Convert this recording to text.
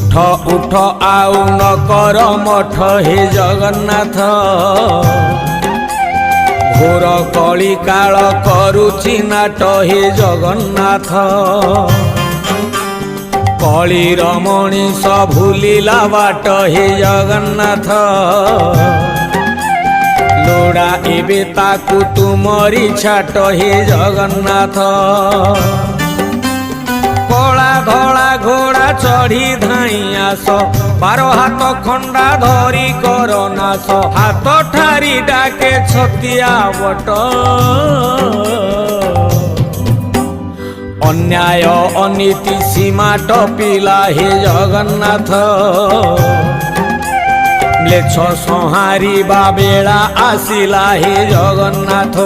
उठ उठ आउ न कर मठ हे जगन्नाथ घोर कली काल करुछि नाट हे जगन्नाथ कलीर मनीष भूलिला बाट हे जगन्नाथ लोड़ा एबे ताकू तुमरी छाट हे जगन्नाथ कला धला घोड़ा चढ़ी धाई आस 12 हाथ खंडा धरी कर नाश हाथ ठारी डाके छतिया बट अन्याय अनीति सीमा टपिला हे जगन्नाथ म्लेच्छ संहारिबा बेला आसिला हे जगन्नाथ